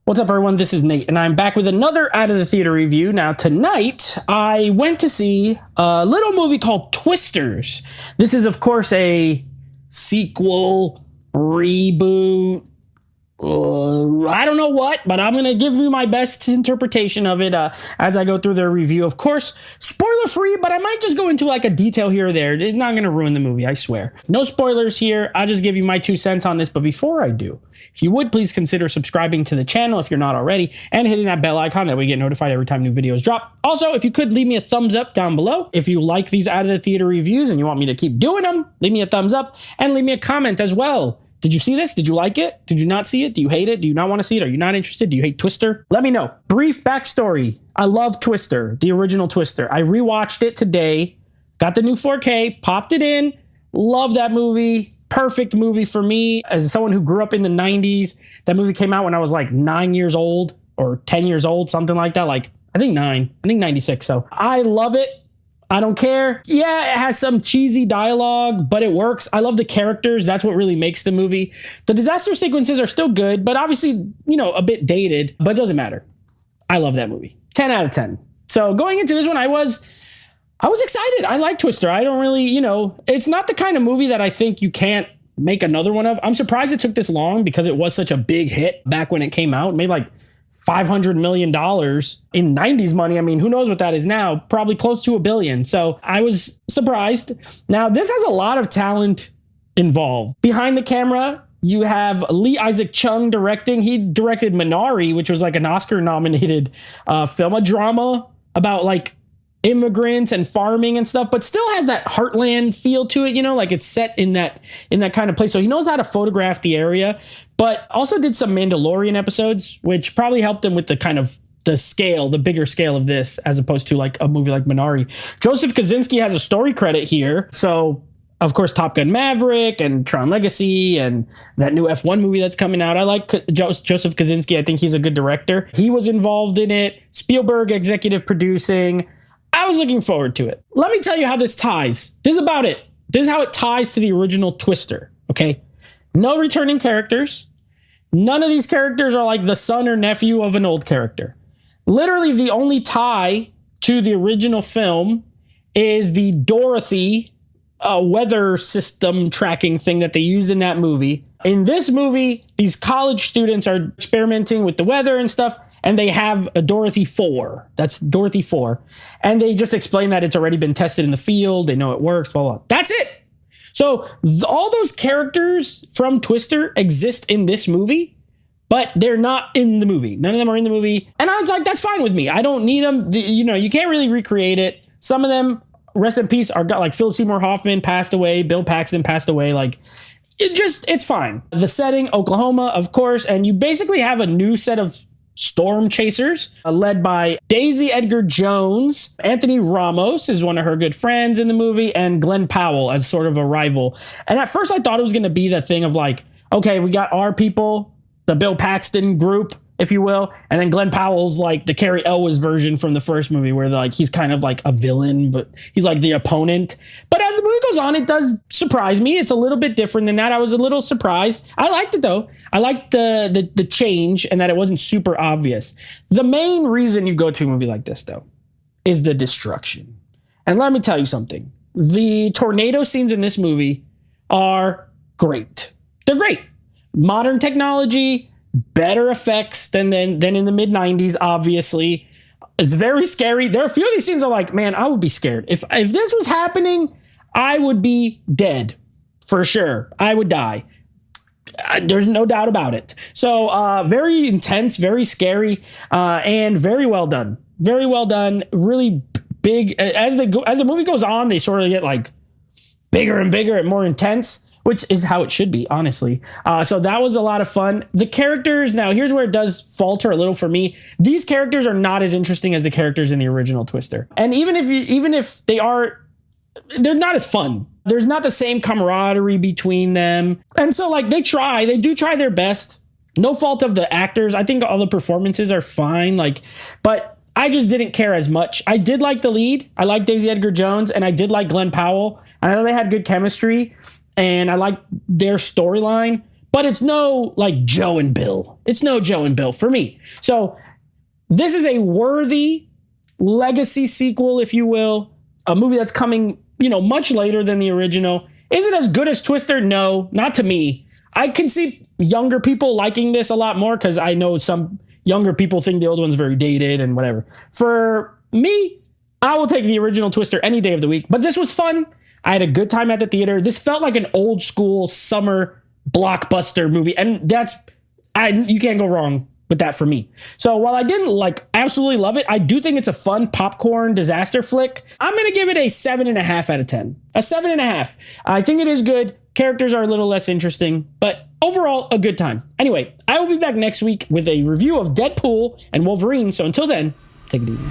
What's up, everyone? This is Nate, and I'm back with another Out of the Theater review. Now, tonight, I went to see a little movie called Twisters. This is, of course, a sequel, reboot, I don't know what, but I'm going to give you my best interpretation of it as I go through the review. Of course, spoiler free, but I might just go into like a detail here or there. It's not going to ruin the movie, I swear. No spoilers here. I'll just give you my 2 cents on this. But before I do, if you would please consider subscribing to the channel if you're not already and hitting that bell icon, that way you get notified every time new videos drop. Also, if you could leave me a thumbs up down below. If you like these Out of the Theater reviews and you want me to keep doing them, leave me a thumbs up and leave me a comment as well. Did you see this? Did you like it? Did you not see it? Do you hate it? Do you not want to see it? Are you not interested? Do you hate Twister? Let me know. Brief backstory. I love Twister, the original Twister. I rewatched it today, got the new 4K, popped it in. Love that movie. Perfect movie for me. As someone who grew up in the 90s, that movie came out when I was like 9 years old or 10 years old, something like that. Like, I think 96. So I love it. I don't care. Yeah, it has some cheesy dialogue, but it works. I love the characters. That's what really makes the movie. The disaster sequences are still good, but obviously, you know, a bit dated, but it doesn't matter. I love that movie. 10 out of 10. So going into this one, I was excited. I like Twister. I don't really, it's not the kind of movie that I think you can't make another one of. I'm surprised it took this long because it was such a big hit back when it came out. It made like $500 million in 90s money. I mean, who knows what that is now? Probably close to $1 billion. So I was surprised. Now, this has a lot of talent involved. Behind the camera, you have Lee Isaac Chung directing. He directed Minari, which was like an Oscar-nominated film, a drama about like immigrants and farming and stuff, but still has that heartland feel to it, like it's set in that kind of place. So he knows how to photograph the area, but also did some Mandalorian episodes, which probably helped him with the kind of the bigger scale of this, as opposed to like a movie like Minari. Joseph Kosinski has a story credit here. So of course, Top Gun Maverick and Tron Legacy and that new F1 movie that's coming out. I like Joseph Kosinski. I think he's a good director. He was involved in it. Spielberg executive producing. I was looking forward to it. Let me tell you how this ties. This is about it. This is how it ties to the original Twister, okay? No returning characters. None of these characters are like the son or nephew of an old character. Literally, the only tie to the original film is the Dorothy weather system tracking thing that they used in that movie. In this movie, these college students are experimenting with the weather and stuff, and they have a Dorothy 4. That's Dorothy 4. And they just explain that it's already been tested in the field. They know it works, blah, blah. That's it. So all those characters from Twister exist in this movie, but they're not in the movie. None of them are in the movie. And I was like, that's fine with me. I don't need them. You can't really recreate it. Some of them, rest in peace, are like Philip Seymour Hoffman passed away. Bill Paxton passed away. Like, it's fine. The setting, Oklahoma, of course. And you basically have a new set of storm chasers led by Daisy Edgar Jones. Anthony Ramos is one of her good friends in the movie, and Glenn Powell as sort of a rival. And at first I thought it was going to be that thing of like, okay, we got our people, the Bill Paxton group, if you will, and then Glenn Powell's like the Cary Elwes version from the first movie, where like he's kind of like a villain, but he's like the opponent. But as the movie goes on, it does surprise me. It's a little bit different than that. I was a little surprised. I liked it though. I liked the change and that it wasn't super obvious. The main reason you go to a movie like this though is the destruction. And let me tell you something. The tornado scenes in this movie are great. They're great. Modern technology, better effects than in the mid 90s, obviously. It's very scary. There are a few of these scenes are like, man, I would be scared. If this was happening, I would be dead for sure. I would die. There's no doubt about it. So very intense, very scary, and very well done. Very well done. Really big. As the movie goes on, they sort of get like bigger and bigger and more intense, which is how it should be, honestly. So that was a lot of fun. The characters, now here's where it does falter a little for me. These characters are not as interesting as the characters in the original Twister. And even if they are, they're not as fun. There's not the same camaraderie between them. And so like they do try their best. No fault of the actors. I think all the performances are fine. But I just didn't care as much. I did like the lead. I like Daisy Edgar Jones, and I did like Glenn Powell. I know they had good chemistry, and I like their storyline, but it's no like Joe and Bill. It's no Joe and Bill for me. So this is a worthy legacy sequel, if you will, a movie that's coming, much later than the original. Is it as good as Twister? No, not to me. I can see younger people liking this a lot more because I know some younger people think the old one's very dated and whatever. For me, I will take the original Twister any day of the week. But this was fun. I had a good time at the theater. This felt like an old school summer blockbuster movie. And you can't go wrong with that for me. So while I didn't absolutely love it, I do think it's a fun popcorn disaster flick. I'm going to give it a 7.5 out of 10. A 7.5. I think it is good. Characters are a little less interesting, but overall, a good time. Anyway, I will be back next week with a review of Deadpool and Wolverine. So until then, take it easy.